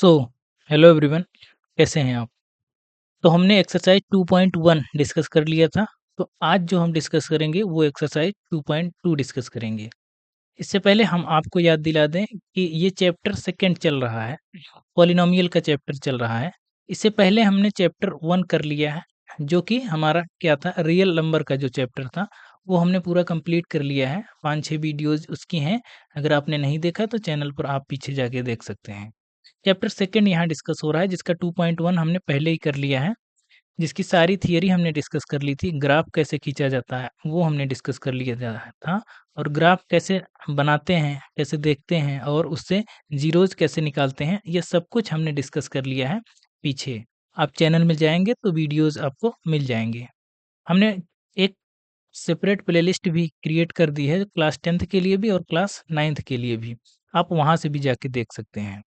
So hello everyone, कैसे हैं आप? तो हमने एक्सरसाइज 2.1 डिस्कस कर लिया था। तो आज जो हम डिस्कस करेंगे वो एक्सरसाइज 2.2 डिस्कस करेंगे। इससे पहले हम आपको याद दिला दें कि ये चैप्टर सेकंड चल रहा है, पॉलिनोमियल का चैप्टर चल रहा है। इससे पहले हमने चैप्टर 1 कर लिया है, जो कि हमारा क्या था, रियल नंबर का जो चैप्टर था वो हमने पूरा कंप्लीट कर लिया है। 5-6 वीडियोज़ उसकी हैं। अगर आपने नहीं देखा तो चैनल पर आप पीछे जाके देख सकते हैं। चैप्टर सेकंड यहाँ डिस्कस हो रहा है, जिसका 2.1 हमने पहले ही कर लिया है, जिसकी सारी थियरी हमने डिस्कस कर ली थी। ग्राफ कैसे खींचा जाता है वो हमने डिस्कस कर लिया था, और ग्राफ कैसे बनाते हैं, कैसे देखते हैं, और उससे जीरोज कैसे निकालते हैं, ये सब कुछ हमने डिस्कस कर लिया है पीछे। आप चैनल में जाएंगे तो वीडियोस आपको मिल जाएंगे। हमने एक सेपरेट प्लेलिस्ट भी क्रिएट कर दी है, क्लास 10th के लिए भी और क्लास 9th के लिए भी। आप वहाँ से भी जाके देख सकते हैं।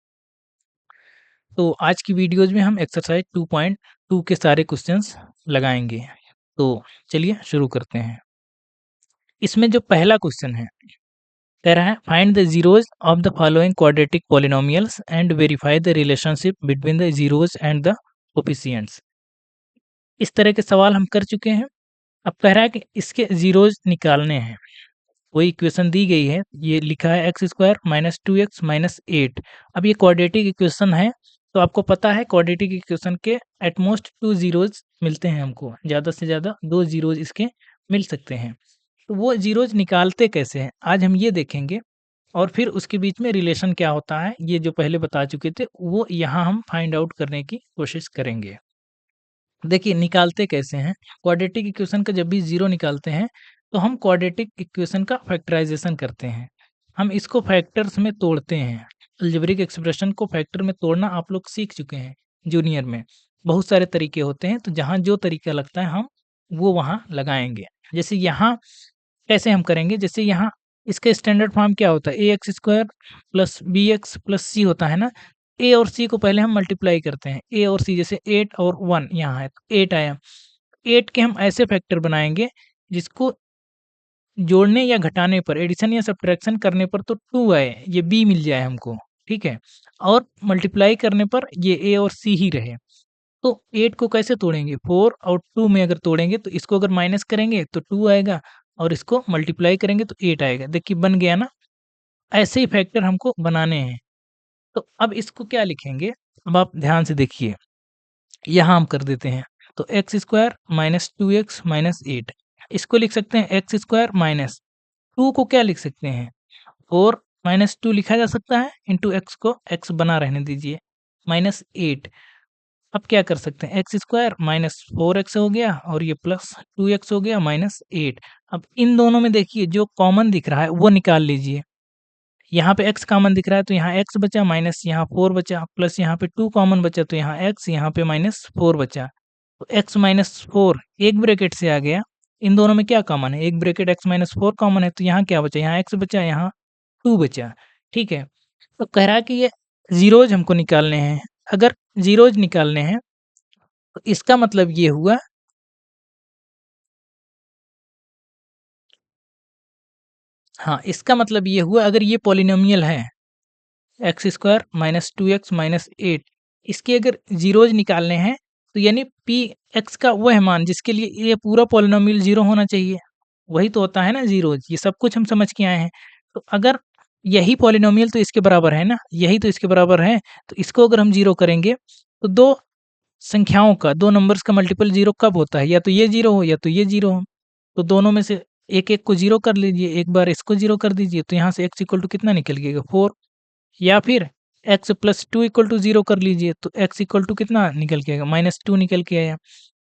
तो आज की वीडियोज़ में हम एक्सरसाइज 2.2 के सारे क्वेश्चंस लगाएँगे। तो चलिए शुरू करते हैं। इसमें जो पहला क्वेश्चन है, कह रहा है find the zeros of the following quadratic polynomials and verify the relationship between the zeros and the coefficients. इस तरह के सवाल हम कर चुके हैं। अब कह रहा है कि इसके ज़ीरोज़ निकालने हैं। वही इक्वेशन दी गई है, ये लिखा है x square minus 2x minus 8। अब ये क्वाड्रेटिक इक्वेशन है, तो आपको पता है क्वाड्रेटिक इक्वेशन के एटमोस्ट 2 ज़ीरोज़ मिलते हैं हमको, ज़्यादा से ज़्यादा 2 ज़ीरोज़ इसके मिल सकते हैं। तो वो ज़ीरोज़ निकालते कैसे हैं, आज हम ये देखेंगे। और फिर उसके बीच में रिलेशन क्या होता है, ये जो पहले बता चुके थे, वो यहाँ हम फाइंड आउट करने की कोशिश करेंगे। देखिए निकालते कैसे हैं, क्वाड्रेटिक इक्वेशन का जब भी ज़ीरो निकालते हैं, तो हम क्वाड्रेटिक इक्वेशन का फैक्टराइज़ेशन करते हैं। हम इसको फैक्टर्स में तोड़ते हैं। अलजेब्रिक एक्सप्रेशन को फैक्टर में तोड़ना आप लोग सीख चुके हैं जूनियर में। बहुत सारे तरीके होते हैं, तो जहाँ जो तरीका लगता है हम वो वहाँ लगाएँगे। जैसे यहाँ कैसे हम करेंगे, जैसे यहाँ इसका स्टैंडर्ड फॉर्म क्या होता है, ax square plus bx plus c होता है ना। a और c को पहले हम मल्टीप्लाई करते हैं, a और c, जैसे 8 और 1 यहाँ है तो 8 आया। 8 के हम ऐसे फैक्टर बनाएंगे जिसको जोड़ने या घटाने पर, एडिशन या सब्ट्रैक्शन करने पर तो 2 आए, ये b मिल जाए हमको, ठीक है। और मल्टीप्लाई करने पर ये a और c ही रहे। तो 8 को कैसे तोड़ेंगे, 4 और 2 में अगर तोड़ेंगे तो इसको अगर माइनस करेंगे तो 2 आएगा, और इसको मल्टीप्लाई करेंगे तो 8 आएगा। देखिए बन गया ना। ऐसे ही फैक्टर हमको बनाने हैं। तो अब इसको क्या लिखेंगे, अब आप ध्यान से देखिए, यहाँ हम कर देते हैं। तो x square minus 2x minus 8, इसको लिख सकते हैं एक्स स्क्वायर माइनस 2 को क्या लिख सकते हैं, 4 माइनस 2 लिखा जा सकता है, इंटू एक्स को एक्स बना रहने दीजिए, माइनस 8। अब क्या कर सकते हैं, एक्स स्क्वायर माइनस 4x हो गया, और ये प्लस 2x हो गया माइनस 8। अब इन दोनों में देखिए जो कॉमन दिख रहा है वो निकाल लीजिए। यहाँ पे x कॉमन दिख रहा है तो यहाँ x बचा, माइनस यहाँ 4 बचा, प्लस यहाँ पे 2 कॉमन बचा तो यहाँ x, यहाँ पे माइनस 4 बचा। तो x माइनस 4 एक ब्रैकेट से आ गया। इन दोनों में क्या कॉमन है, एक ब्रैकेट x माइनस 4 कॉमन है, तो यहाँ क्या बचा, यहाँ x बचा, यहाँ 2 बचा, ठीक है। तो कह रहा है कि ये ज़ीरोज़ हमको निकालने हैं। अगर ज़ीरोज़ निकालने हैं तो इसका मतलब ये हुआ, हाँ, इसका मतलब ये हुआ अगर ये पॉलिनोमियल है x square minus 2x minus 8, इसके अगर ज़ीरोज़ निकालने हैं तो यानी पी एक्स का वह मान जिसके लिए ये पूरा पॉलिनोमियल ज़ीरो होना चाहिए, वही तो होता है ना ज़ीरोज़। ये सब कुछ हम समझ के आए हैं। तो अगर यही पॉलिनोमियल तो इसके बराबर है ना, यही तो इसके बराबर है, तो इसको अगर हम ज़ीरो करेंगे तो 2 संख्याओं का, 2 नंबर्स का मल्टीपल ज़ीरो कब होता है, या तो ये ज़ीरो हो या तो ये ज़ीरो हो। तो दोनों में से एक-एक को ज़ीरो कर लीजिए, एक बार इसको ज़ीरो कर दीजिए, तो यहाँ से x इक्वल टू कितना निकल गया, 4। या फिर x प्लस 2 इक्वल टू 0 कर लीजिए, तो x इक्वल टू कितना निकल के आएगा, माइनस 2 निकल के आया।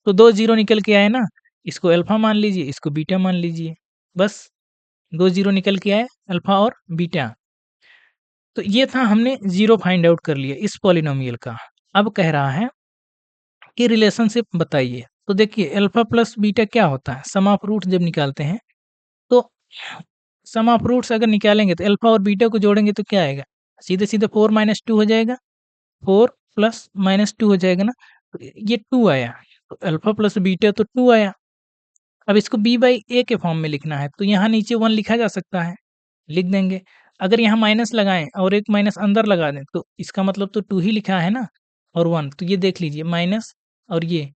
तो 2 ज़ीरो निकल के आए ना, इसको अल्फ़ा मान लीजिए, इसको बीटा मान लीजिए। बस 2 ज़ीरो निकल के आए, अल्फ़ा और बीटा। तो ये था, हमने ज़ीरो फाइंड आउट कर लिया इस पॉलिनोमियल का। अब कह रहा है कि रिलेशनशिप बताइए। तो देखिए अल्फ़ा प्लस बीटा क्या होता है, सम ऑफ रूट्स जब निकालते हैं, तो सम ऑफ रूट्स अगर निकालेंगे तो अल्फ़ा और बीटा को जोड़ेंगे तो क्या आएगा, सीधे-सीधे 4 माइनस 2 हो जाएगा, 4 प्लस माइनस 2 हो जाएगा ना, तो ये 2 आया, तो अल्फ़ा प्लस बीटा तो 2 आया। अब इसको b/a के फॉर्म में लिखना है, तो यहाँ नीचे 1 लिखा जा सकता है, लिख देंगे। अगर यहाँ माइनस लगाएँ और एक माइनस अंदर लगा दें, तो इसका मतलब तो 2 ही लिखा है ना और 1, तो ये देख लीजिए माइनस और ये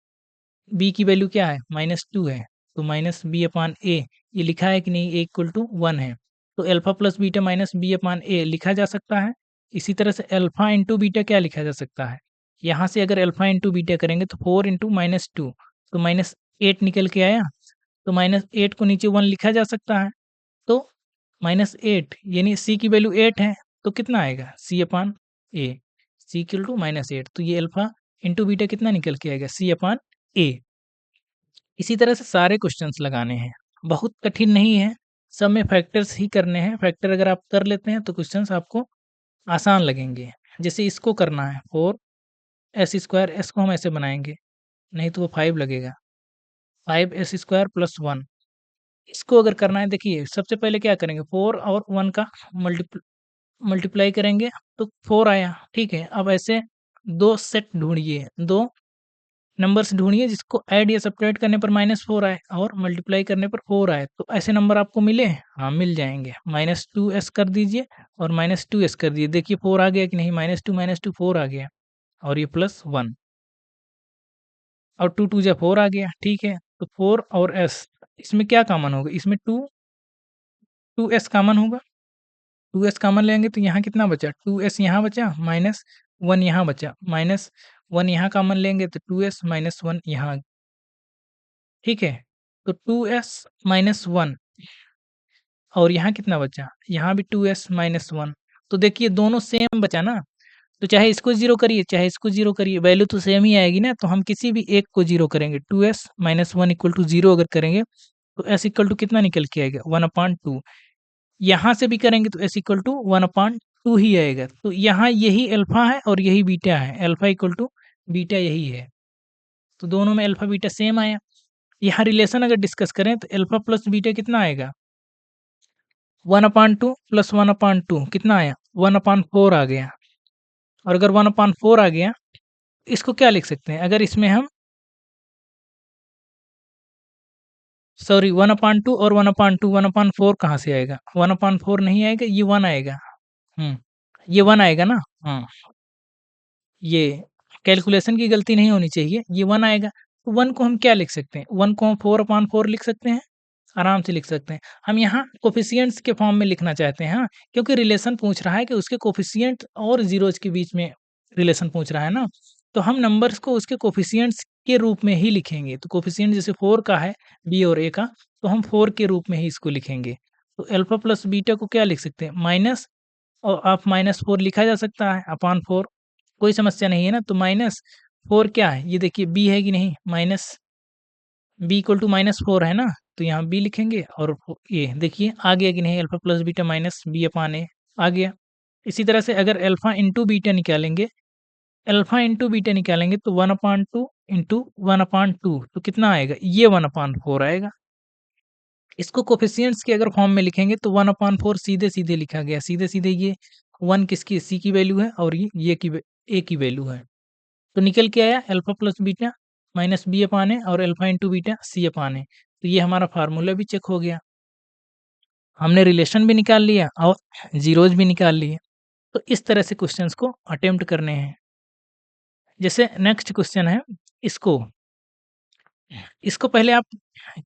b की वैल्यू क्या है? -2 है, तो -b/a ये लिखा है कि नहीं? a = 1 है, तो alpha plus beta minus b/a लिखा जा सकता है। इसी तरह से अल्फ़ा इंटू बीटा क्या लिखा जा सकता है? यहाँ से अगर अल्फ़ा इंटू बीटा करेंगे तो 4 इंटू -2 तो -8 निकल के आया, तो -8 को नीचे 1 लिखा जा सकता है, तो -8 यानी c की वैल्यू 8 है, तो कितना आएगा? c/a c = -8 तो ये अल्फ़ा इंटू बीटा कितना निकल के आएगा? c/a इसी तरह से सारे क्वेश्चंस लगाने हैं, बहुत कठिन नहीं है, सब में फैक्टर्स ही करने हैं, फैक्टर अगर आप कर लेते हैं तो क्वेश्चंस आपको आसान लगेंगे। जैसे इसको करना है 4s² s को हम ऐसे बनाएँगे, नहीं तो वो 5 लगेगा, 5s² + 1 इसको अगर करना है देखिए सबसे पहले क्या करेंगे 4 और 1 का मल्टीप्लाई करेंगे तो 4 आया, ठीक है? अब ऐसे 2 सेट ढूँढिए, 2 नंबर्स ढूँढिए जिसको ऐड या सब्ट्रैक्ट करने पर -4 आए और मल्टीप्लाई करने पर 4 आए, तो ऐसे नंबर आपको मिले? हाँ, मिल जाएँगे। -2s कर दीजिए और -2s कर दीजिए, देखिए 4 आ गया कि नहीं? -2 4 आ गया और ये +1 और 2 2 जा 4 आ गया, ठीक है? तो 4 और s इसमें क्या कॉमन होगा? इसमें 2s कॉमन होगा, 2s कॉमन लेंगे तो यहाँ कितना बचा? 2s यहाँ बचा, -1 यहाँ बचा, -1 यहाँ कॉमन लेंगे तो 2s -1 यहाँ ठीक है? तो 2s - 1 और यहाँ कितना बचा? यहाँ भी 2s - 1 तो देखिए दोनों सेम बचा ना, तो चाहे इसको 0 करिए, चाहे इसको 0 करिए, वैल्यू तो सेम ही आएगी ना, तो हम किसी भी एक को 0 करेंगे। 2s - 1 = 0 अगर करेंगे, तो s = कितना निकल के आएगा? 1/2 यहाँ से भी करेंगे तो s = 1/2 ही आएगा। तो यहाँ यही अल्फ़ा है और यही बीटा है, अल्फ़ा = बीटा यही है। तो दोनों में अल्फ़ा बीटा सेम आया। यहाँ रिलेशन अगर डिस्कस करें तो अल्फ़ा प्लस बीटा कितना आएगा? 1/2 + 1/2 कितना आया? 1/4 आ गया और अगर 1/4 आ गया, इसको क्या लिख सकते हैं? अगर इसमें हम सॉरी 1/2 और 1/2 1/4 कहाँ से आएगा? 1/4 नहीं आएगा, ये 1 आएगा। हुँ, ये 1 आएगा ना? हाँ, ये कैलकुलेशन की गलती नहीं होनी चाहिए, ये 1 आएगा। तो 1 को हम क्या लिख सकते हैं? 1 को हम 4/4 लिख सकते हैं, आराम से लिख सकते हैं। हम यहाँ कोएफ़िशिएंट्स के फॉर्म में लिखना चाहते हैं, हाँ, क्योंकि रिलेशन पूछ रहा है कि उसके कोएफ़िशिएंट और ज़ीरोज़ के बीच में रिलेशन पूछ रहा है ना, तो हम नंबर्स को उसके कोएफ़िशिएंट्स के रूप में ही लिखेंगे। तो कोएफ़िशिएंट जैसे 4 का है, बी और ए का, तो हम 4 के रूप में ही इसको लिखेंगे। तो अल्फ़ा प्लस बीटा को क्या लिख सकते हैं? माइनस और आप -4 लिखा जा सकता है अपॉन 4 कोई समस्या नहीं है ना, तो -4 क्या है? ये देखिए b है कि नहीं? माइनस b = -4 है ना, तो यहाँ b लिखेंगे और ये देखिए आ गया कि नहीं alpha plus beta minus b/a आ गया। इसी तरह से अगर अल्फ़ा इंटू बीटा निकालेंगे तो 1/2 इंटू 1/2 तो कितना आएगा? ये 1/4 आएगा। इसको कोएफ़िशिएंट्स के अगर फॉर्म में लिखेंगे तो 1/4 सीधे-सीधे लिखा गया, सीधे-सीधे ये 1 किसकी c की वैल्यू है और ये की a की वैल्यू है। तो निकल के आया alpha plus beta minus b/a और अल्फ़ा इंटू बीटा c/a तो ये हमारा फार्मूला भी चेक हो गया। हमने रिलेशन भी निकाल लिया और ज़ीरोज़ भी निकाल लिए। तो इस तरह से क्वेश्चंस को अटेम्प्ट करने हैं। जैसे नेक्स्ट क्वेश्चन है इसको इसको पहले आप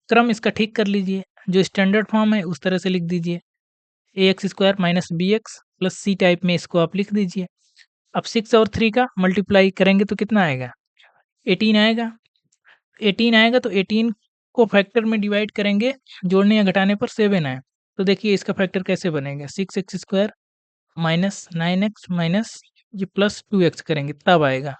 क्रम इसका ठीक कर लीजिए। जो स्टैंडर्ड फॉर्म है उस तरह से लिख दीजिए। ax² minus bx plus c type में इसको आप लिख दीजिए। अब 6 और 3 का मल्टीप्लाई करेंगे तो कितना आएगा? 18 आएगा। 18 आएगा तो 18 को फैक्टर में डिवाइड करेंगे, जोड़ने या घटाने पर 7 आए। तो देखिए इसका फैक्टर कैसे बनेगा? 6x² माइनस 9x माइनस ये प्लस 2x करेंगे तब आएगा।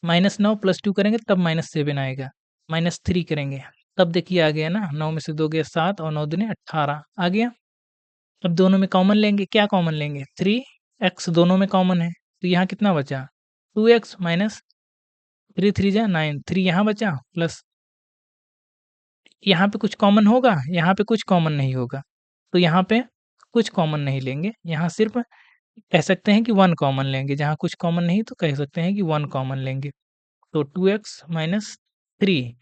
-9 + 2 करेंगे तब -7 आएगा। -3 करेंगे तब देखिए आ गया ना, 9 में से 2 गया 7 और 9 दूनी 18 आ गया। अब दोनों में कॉमन लेंगे, क्या कॉमन लेंगे? 3x दोनों में कॉमन है, तो यहाँ कितना बचा? 2x माइनस 3 3 जा 9 3 यहाँ बचा प्लस यहाँ पे कुछ कॉमन होगा, यहाँ पे कुछ कॉमन नहीं होगा, तो यहाँ पे कुछ कॉमन नहीं लेंगे, यहाँ सिर्फ कह सकते हैं कि 1 कॉमन लेंगे, जहाँ कुछ कॉमन नहीं तो कह सकते हैं कि 1 कॉमन लेंगे। तो 2x माइनस 3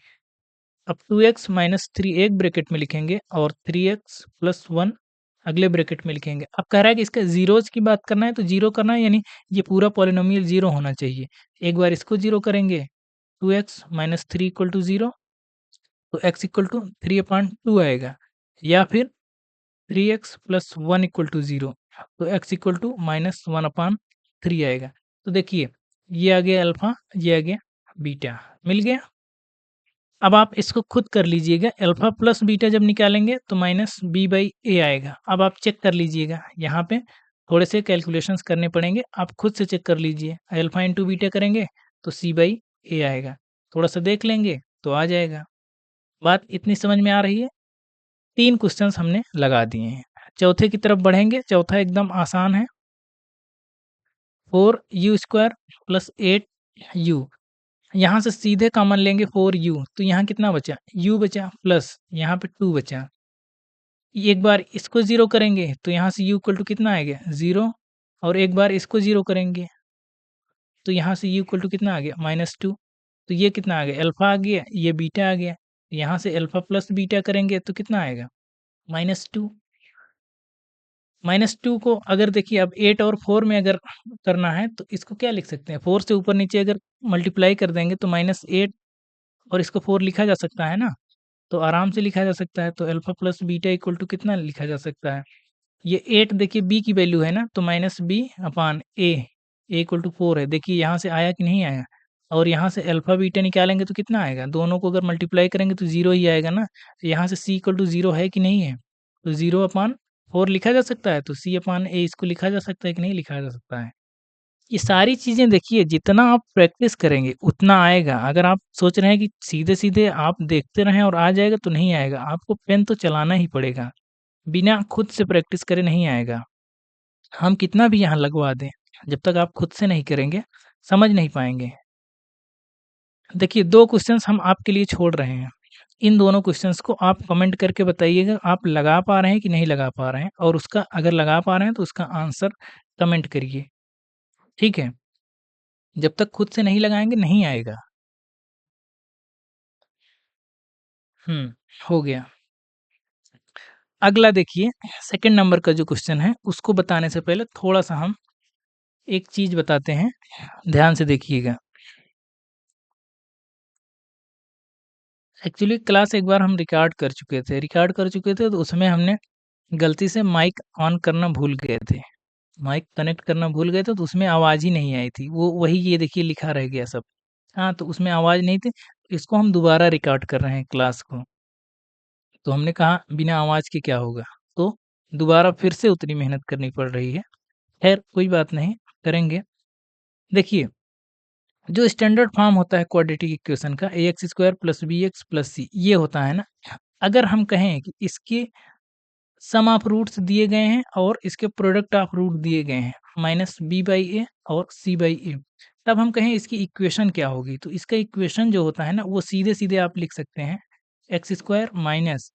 अब 2x माइनस 3 एक ब्रैकेट में लिखेंगे और 3x प्लस 1 अगले ब्रैकेट में लिखेंगे। अब कह रहा है कि इसका ज़ीरोज़ की बात करना है तो ज़ीरो करना है, यानी ये पूरा पॉलिनोमियल ज़ीरो होना चाहिए। एक बार इसको ज़ीरो करेंगे 2x - 3 = 0, तो x = 3/2 आएगा, या फिर 3x + 1 = 0, तो x = -1/3 आएगा। तो देखिए, ये आ गया अल्फ़ा, ये आ गया बीटा, मिल गया। अब आप इसको खुद कर लीजिएगा, अल्फ़ा प्लस बीटा जब निकालेंगे तो माइनस बी बाई ए आएगा। अब आप चेक कर लीजिएगा, यहाँ पे थोड़े से कैलकुलेशंस करने पड़ेंगे, आप खुद से चेक कर लीजिए। अल्फ़ा इंटू बीटा करेंगे तो सी बाई ए आएगा, थोड़ा-सा देख लेंगे तो आ जाएगा। बात इतनी समझ में आ रही है? 3 क्वेश्चंस हमने लगा दिए हैं। चौथे की तरफ बढ़ेंगे, चौथा एकदम आसान है। 4u² + 8u, यहाँ से सीधे कॉमन लेंगे 4u, तो यहाँ कितना बचा? u बचा, प्लस यहाँ पे 2 बचा। एक बार इसको 0 करेंगे तो यहाँ से u इक्वल टू कितना आएगा? 0, और एक बार इसको 0 करेंगे तो यहाँ से u इक्वल टू कितना आ गया? -2। तो ये कितना आ गया? अल्फ़ा आ गया, ये बीटा आ गया। यहाँ से अल्फ़ा प्लस बीटा करेंगे तो कितना आएगा? -2। -2 को अगर देखिए, अब 8 और 4 में अगर करना है तो इसको क्या लिख सकते हैं? 4 से ऊपर-नीचे अगर मल्टीप्लाई कर देंगे तो -8 और इसको 4 लिखा जा सकता है ना? तो आराम से लिखा जा सकता है। तो alpha plus beta equal to कितना लिखा जा सकता है? ये 8 देखिए b की वैल्यू है ना, तो -b/a, a इक्वल टू 4 है। देखिए यहाँ से आया कि नहीं आया? और यहाँ से अल्फ़ा बीटा निकालेंगे तो कितना आएगा? दोनों को अगर मल्टीप्लाई करेंगे तो 0 ही आएगा ना। यहाँ से c इक्वल टू 0 है कि नहीं है? तो 0/4 लिखा जा सकता है, तो c/a इसको लिखा जा सकता है कि नहीं लिखा जा सकता है? ये सारी चीज़ें देखिए, जितना आप प्रैक्टिस करेंगे उतना आएगा। अगर आप सोच रहे हैं कि सीधे-सीधे आप देखते रहें और आ जाएगा, तो नहीं आएगा। आपको पेन तो चलाना ही पड़ेगा। बिना खुद से प्रैक्टिस करे नहीं आएगा। हम कितना भी यहाँ लगवा दें, जब तक आप खुद से नहीं करेंगे, समझ नहीं पाएँगे। देखिए, 2 क्वेश्चन्स हम आपके लिए छोड़ रहे हैं। इन दोनों क्वेश्चन्स को आप कमेंट करके बताइएगा, आप लगा पा रहे हैं कि नहीं लगा पा रहे हैं, और उसका अगर लगा पा रहे हैं तो उसका आंसर कमेंट करिए, ठीक है? जब तक खुद से नहीं लगाएँगे, नहीं आएगा। हुँ, हो गया। अगला देखिए, सेकंड नंबर का जो क्वेश्चन है, उसको बताने से पहले थोड़ा-सा हम एक चीज़ बताते हैं, ध्यान से देखिएगा। एक्चुअली क्लास एक बार हम रिकॉर्ड कर चुके थे, तो उसमें हमने गलती से माइक ऑन करना भूल गए थे। माइक कनेक्ट करना भूल गए थे, तो उसमें आवाज़ ही नहीं आई थी। वो वही ये देखिए लिखा रह गया सब। हाँ, तो उसमें आवाज़ नहीं थी, इसको हम दोबारा रिकॉर्ड कर रहे हैं क्लास को। तो हमने कहा बिना आवाज़ के क्या होगा? तो दोबारा फिर से उतनी मेहनत करनी पड़ रही है। खैर कोई बात नहीं, करेंगे। देखिए, जो स्टैंडर्ड फॉर्म होता है क्वाड्रेटिक इक्वेशन का, ax² + bx + c, ये होता है ना। अगर हम कहें कि इसके सम ऑफ रूट्स दिए गए हैं और इसके प्रोडक्ट ऑफ रूट दिए गए हैं, -b/a और c/a, तब हम कहें इसकी इक्वेशन क्या होगी? तो इसका इक्वेशन जो होता है ना, वो सीधे-सीधे आप लिख सकते हैं, x² minus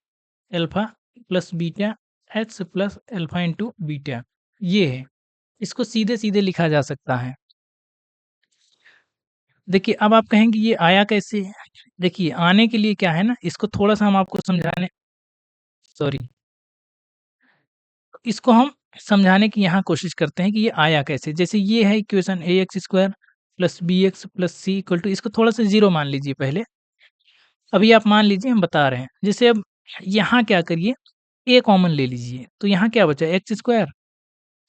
alpha plus beta x plus alpha into beta, ये है। इसको सीधे-सीधे लिखा जा सकता है। देखिए, अब आप कहेंगे ये आया कैसे? देखिए, आने के लिए क्या है ना, इसको थोड़ा-सा हम आपको समझाने, सॉरी, इसको हम समझाने की यहाँ कोशिश करते हैं कि ये आया कैसे? जैसे ये है equation ax² + bx + c equal to, इसको थोड़ा-सा 0 मान लीजिए पहले। अभी आप मान लीजिए, हम बता रहे हैं। जैसे अब यहाँ क्या करिए, a कॉमन ले लीजिए, तो यहाँ क्या बचा x²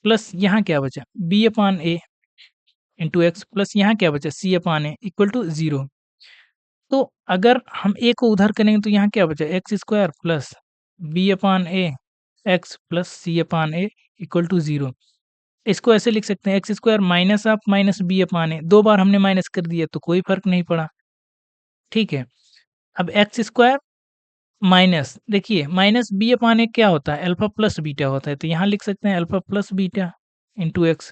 प्लस यहाँ क्या बचा b/a इंटू x प्लस यहाँ क्या बचा c/a इक्वल टू 0। तो अगर हम a को उधर करेंगे तो यहाँ क्या बचा x² plus b/a x plus c/a equal to 0। इसको ऐसे लिख सकते हैं x² minus of minus b/a, 2 बार हमने माइनस कर दिया तो कोई फ़र्क नहीं पड़ा, ठीक है। अब x² माइनस, देखिए माइनस b/a क्या होता है? अल्फ़ा प्लस बीटा होता है, तो यहाँ लिख सकते हैं alpha plus beta into x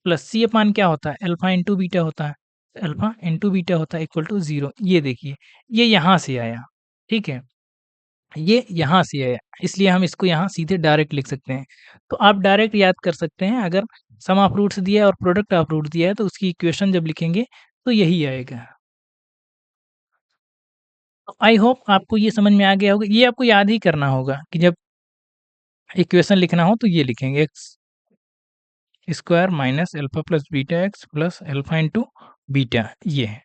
plus c/, क्या होता है? अल्फ़ा इंटू बीटा होता है, अल्फ़ा इंटू बीटा होता है इक्वल टू 0। ये देखिए, ये यहाँ से आया, ठीक है? ये यहाँ से आया, इसलिए हम इसको यहाँ सीधे डायरेक्ट लिख सकते हैं। तो आप डायरेक्ट याद कर सकते हैं, अगर सम ऑफ रूट्स दिया है और प्रोडक्ट ऑफ रूट दिया है, तो उसकी इक्वेशन जब लिखेंगे तो यही आएगा। तो आई होप आपको ये समझ में आ गया होगा। ये आपको याद ही करना होगा कि जब इक्वेशन लिखना हो तो ये लिखेंगे x square minus alpha plus beta x plus alpha into beta, ये है।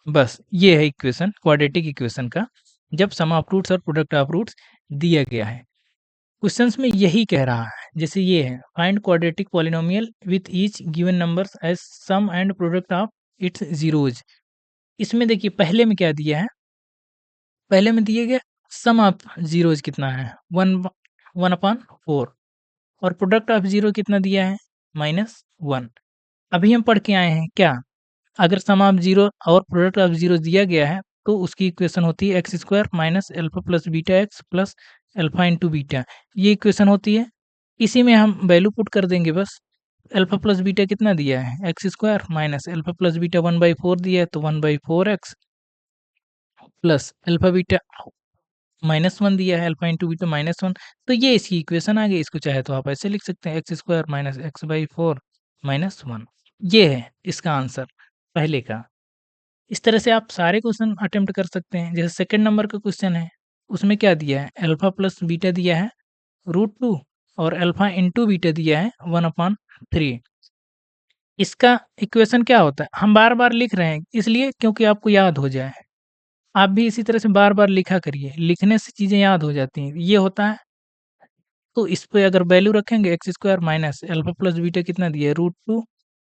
बस ये है इक्वेशन क्वाड्रेटिक इक्वेशन का, जब सम ऑफ रूट्स और प्रोडक्ट ऑफ रूट्स दिया गया है। क्वेश्चंस में यही कह रहा है, जैसे ये है find quadratic polynomial with each given numbers as sum and product of its zeros. इसमें देखिए पहले में क्या दिया है, पहले में दिए गया सम ऑफ जीरोज कितना है, 1/4, और प्रोडक्ट ऑफ जीरो कितना दिया है, -1। अभी हम पढ़ के आए हैं क्या, अगर सम ऑफ जीरो और प्रोडक्ट ऑफ जीरो दिया गया है तो उसकी इक्वेशन होती है x square minus alpha plus beta x plus alpha into beta, ये इक्वेशन होती है। इसी में हम वैल्यू पुट कर देंगे बस। अल्फा प्लस बीटा कितना दिया है, x square minus alpha plus beta 1/4 दिया है तो 1/4 एक्स प्लस अल्फा बीटा -1 दिया है, अल्फा इंटू बीटा -1, तो ये इसकी इक्वेशन आ गई। इसको चाहे तो आप ऐसे लिख सकते हैं एक्स स्क्वायर माइनस x/4 -1, ये है इसका आंसर पहले का। इस तरह से आप सारे क्वेश्चन अटेम्प्ट कर सकते हैं। जैसे सेकंड नंबर का क्वेश्चन है, उसमें क्या दिया है, अल्फा प्लस बीटा दिया है √2 और अल्फा इंटू बीटा दिया है 1/3। इसका इक्वेशन क्या होता है, हम बार बार लिख रहे हैं इसलिए क्योंकि आपको याद हो जाए। आप भी इसी तरह से बार बार लिखा करिए, लिखने से चीज़ें याद हो जाती हैं। ये होता है, तो इस पे अगर वैल्यू रखेंगे x square minus alpha plus beta कितना दिया है, √2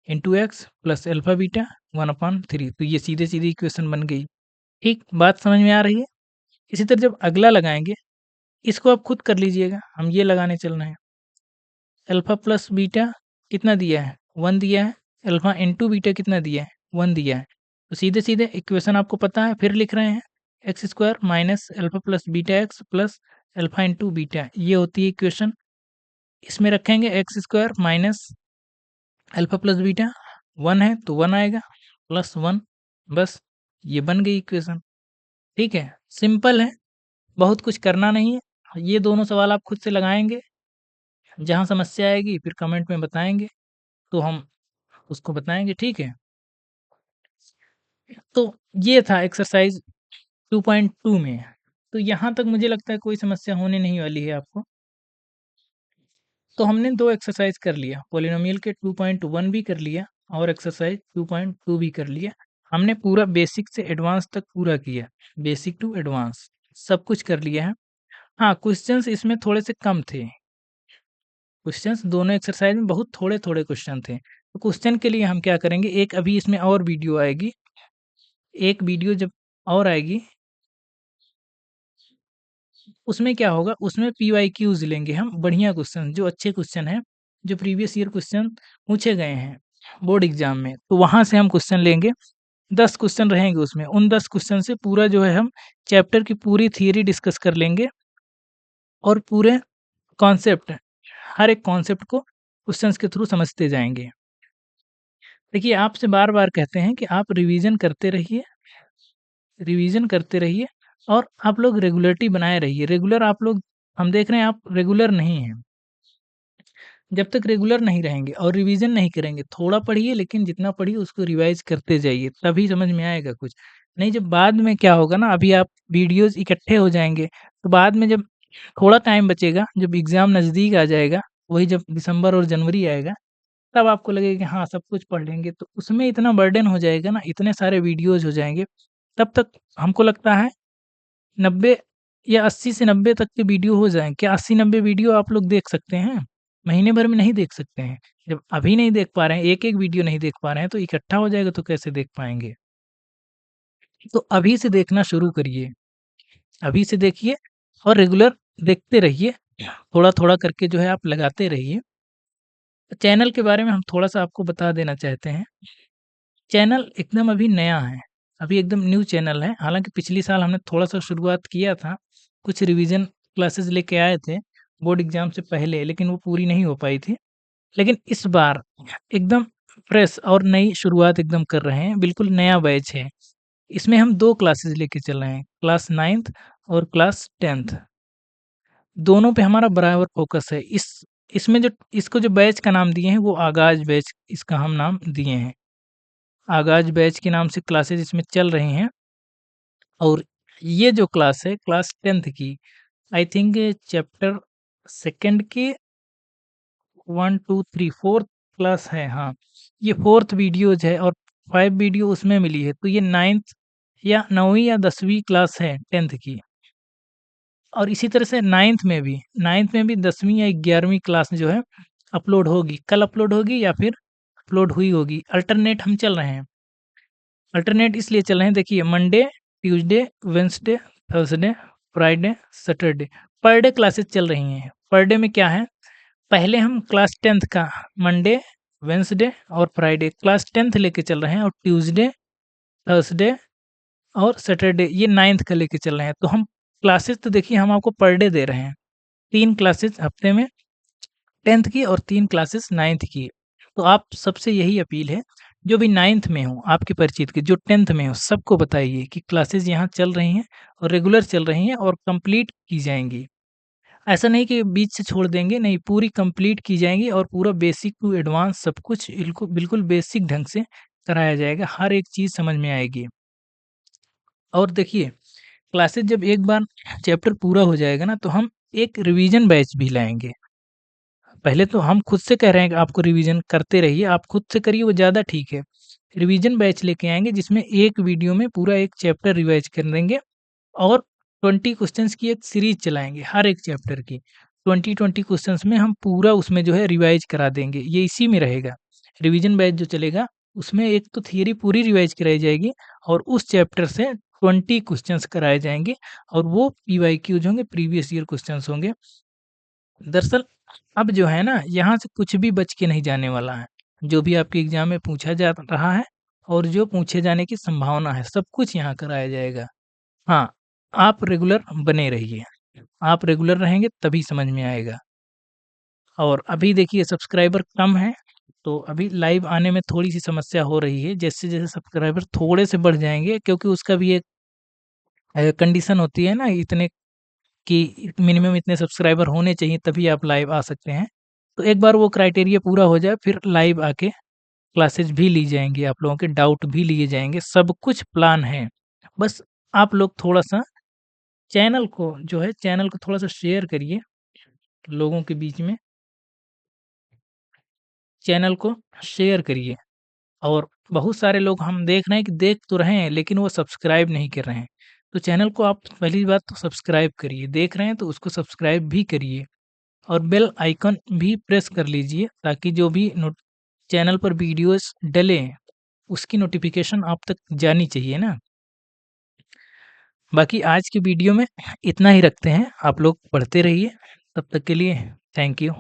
into x plus alpha beta 1/3, तो ये सीधे सीधे इक्वेशन बन गई। ठीक, बात समझ में आ रही है। इसी तरह जब अगला लगाएंगे, इसको आप खुद कर लीजिएगा, हम ये लगाने चल रहे हैं। अल्फा प्लस बीटा कितना दिया है, 1 दिया है, अल्फा इंटू बीटा कितना दिया है, 1 दिया है, तो सीधे सीधे इक्वेशन आपको पता है, फिर लिख रहे हैं x square minus alpha plus beta x plus alpha into beta, ये होती है इक्वेशन। इसमें रखेंगे x square minus alpha plus beta 1 है तो 1 आएगा प्लस 1, बस ये बन गई इक्वेशन। ठीक है, सिंपल है, बहुत कुछ करना नहीं है। ये दोनों सवाल आप खुद से लगाएँगे, जहाँ समस्या आएगी फिर कमेंट में बताएँगे, तो हम उसको बताएँगे, ठीक है? तो ये था एक्सरसाइज़ 2.2 में। तो यहाँ तक मुझे लगता है कोई समस्या होने नहीं वाली है आपको। तो हमने 2 एक्सरसाइज़ कर लिया, पॉलिनोमियल के 2.1 भी कर लिया और एक्सरसाइज़ 2.2 भी कर लिया। हमने पूरा बेसिक से एडवांस तक पूरा किया, बेसिक टू एडवांस सब कुछ कर लिया है। हाँ, क्वेश्चंस इसमें थोड़े से कम थे। क्वेश्चंस दोनों एक्सरसाइज में बहुत थोड़े-थोड़े क्वेश्चन थे। तो क्वेश्चन के लिए हम क्या करेंगे, एक अभी इसमें और वीडियो आएगी, एक वीडियो जब और आएगी, उसमें क्या होगा, उसमें पीवाईक्यूज़ लेंगे हम, बढ़िया क्वेश्चन, जो अच्छे क्वेश्चन हैं, जो प्रीवियस ईयर क्वेश्चन पूछे गए हैं बोर्ड एग्ज़ाम में, तो वहाँ से हम क्वेश्चन लेंगे। 10 क्वेश्चन रहेंगे उसमें, उन 10 क्वेश्चन से पूरा जो है हम चैप्टर की पूरी थियरी डिस्कस कर लेंगे और पूरे कॉन्सेप्ट, हर एक कॉन्सेप्ट को क्वेश्चंस के थ्रू समझते जाएँगे। देखिए, आपसे बार-बार कहते हैं कि आप रिवीजन करते रहिए और आप लोग रेगुलरिटी बनाए रहिए। रेगुलर आप लोग, हम देख रहे हैं आप रेगुलर नहीं हैं। जब तक रेगुलर नहीं रहेंगे और रिवीजन नहीं करेंगे, थोड़ा पढ़िए लेकिन जितना पढ़िए उसको रिवाइज़ करते जाइए, तभी समझ में आएगा कुछ। नहीं, जब बाद में क्या होगा ना, अभी आप वीडियोज़ इकट्ठे हो जाएँगे, तो बाद में जब थोड़ा टाइम बचेगा, जब एग्ज़ाम नज़दीक आ जाएगा, वही जब दिसंबर और जनवरी आएगा, तब आपको लगेगा कि हाँ, सब कुछ पढ़ लेंगे, तो उसमें इतना बर्डन हो जाएगा ना, इतने सारे वीडियोज़ हो जाएँगे, तब तक हमको लगता है 90 या 80 से 90 तक के वीडियो हो जाएँ। क्या 80-90 वीडियो आप लोग देख सकते हैं? महीने भर में नहीं देख सकते हैं। जब अभी नहीं देख पा रहे हैं, एक-एक वीडियो नहीं देख पा रहे हैं, तो इकट्ठा हो जाएगा तो कैसे देख पाएँगे? तो अभी से देखना शुरू करिए, अभी से देखिए और रेगुलर देखते रहिए, थोड़ा-थोड़ा करके जो है आप लगाते रहिए। चैनल के बारे में हम थोड़ा-सा आपको बता देना चाहते हैं। चैनल एकदम अभी नया है, अभी एकदम न्यू चैनल है। हालाँकि पिछली साल हमने थोड़ा-सा शुरुआत किया था, कुछ रिवीज़न क्लासेस लेके आए थे बोर्ड एग्ज़ाम से पहले, लेकिन वो पूरी नहीं हो पाई थी। लेकिन इस बार एकदम फ्रेश और नई शुरुआत एकदम कर रहे हैं, बिल्कुल नया बैच है। इसमें हम 2 क्लासेस लेके चल रहे हैं, क्लास 9th और क्लास 10th, दोनों पे हमारा बराबर फ़ोकस है। इसमें जो इसको जो बैच का नाम दिए हैं, वो आगाज़ बैच इसका हम नाम दिए हैं। आगाज़ बैच के नाम से क्लासेस इसमें चल रही हैं और ये जो क्लास है क्लास 10th की, आई थिंक चैप्टर सेकंड के 1, 2, 3 4th क्लास है, हाँ। ये 4th वीडियोज़ है और 5 वीडियो उसमें मिली है, तो ये 9th या 9वीं या 10वीं क्लास है 10th की। और इसी तरह से 9th में भी 10वीं या 11वीं क्लास जो है अपलोड होगी। कल अपलोड होगी या फिर अपलोड हुई होगी। अल्टरनेट हम चल रहे हैं। अल्टरनेट इसलिए चल रहे हैं, देखिए Monday, Tuesday, Wednesday, Thursday, Friday, Saturday per day classes चल रही हैं। पर डे में क्या है, पहले हम क्लास 10th का मंडे, वेडनेसडे और फ्राइडे क्लास 10th लेके चल रहे हैं और ट्यूसडे, थर्सडे और सैटरडे ये 9th का लेके चल रहे हैं। तो हम क्लासेस तो देखिए हम आपको पर डे दे रहे हैं। 3 क्लासेस हफ्ते में 10th की और 3 क्लासेस 9th की। तो आप सबसे यही अपील है, जो भी 9th में हो आपके परिचित के, जो 10th में हो, सबको बताइए कि क्लासेस यहाँ चल रही हैं और रेगुलर चल रही हैं और कंप्लीट की जाएँगी। ऐसा नहीं कि बीच से छोड़ देंगे, नहीं पूरी कंप्लीट की जाएँगी और पूरा बेसिक टू एडवांस सब कुछ बिल्कुल बेसिक ढंग से कराया जाएगा, हर एक चीज़ समझ में आएगी। और देखिए, क्लासेस जब एक बार चैप्टर पूरा हो जाएगा ना, तो हम एक रिवीजन बैच भी लाएँगे। पहले तो हम खुद से कह रहे हैं कि आपको रिवीजन करते रहिए, आप खुद से करिए वो ज़्यादा ठीक है। रिवीजन बैच लेके आएँगे जिसमें एक वीडियो में पूरा एक चैप्टर रिवाइज़ कर देंगे और 20 क्वेश्चन्स की एक सीरीज़ चलाएँगे हर एक चैप्टर की। 20-20 क्वेश्चन्स में हम पूरा उसमें जो है रिवाइज़ करा देंगे, ये इसी में रहेगा। रिवीजन बैच जो चलेगा उसमें एक तो थियरी पूरी रिवाइज़ कराई जाएगी और उस चैप्टर से 20 क्वेश्चन्स कराए जाएँगे और वो पीवाईक्यूज़ होंगे, प्रीवियस ईयर क्वेश्चन्स होंगे। दरअसल अब जो है ना, यहाँ से कुछ भी बच के नहीं जाने वाला है। जो भी आपके एग्ज़ाम में पूछा जा रहा है और जो पूछे जाने की संभावना है, सब कुछ यहाँ कराया जाएगा। हाँ, आप रेगुलर बने रहिए। आप रेगुलर रहेंगे तभी समझ में आएगा। और अभी देखिए सब्सक्राइबर कम हैं, तो अभी लाइव आने में थोड़ी-सी समस्या हो रही है। जैसे-जैसे सब्सक्राइबर थोड़े से बढ़ जाएँगे, क्योंकि उसका भी एक कंडीशन होती है ना, इतने कि मिनिमम इतने सब्सक्राइबर होने चाहिए तभी आप लाइव आ सकते हैं। तो एक बार वो क्राइटेरिया पूरा हो जाए फिर लाइव आके क्लासेस भी ली जाएँगी, आप लोगों के डाउट भी लिए जाएँगे, सब कुछ प्लान है। बस आप लोग थोड़ा-सा चैनल को थोड़ा-सा शेयर करिए लोगों के बीच में, चैनल को शेयर करिए। और बहुत सारे लोग हम देख रहे हैं कि देख तो रहे हैं लेकिन वो सब्सक्राइब नहीं कर रहे हैं। तो चैनल को आप पहली बात तो सब्सक्राइब करिए, देख रहे हैं तो उसको सब्सक्राइब भी करिए और बेल आइकन भी प्रेस कर लीजिए ताकि जो भी चैनल पर वीडियोस डलें उसकी नोटिफिकेशन आप तक जानी चाहिए ना। बाकी आज की वीडियो में इतना ही रखते हैं, आप लोग पढ़ते रहिए। तब तक के लिए थैंक यू।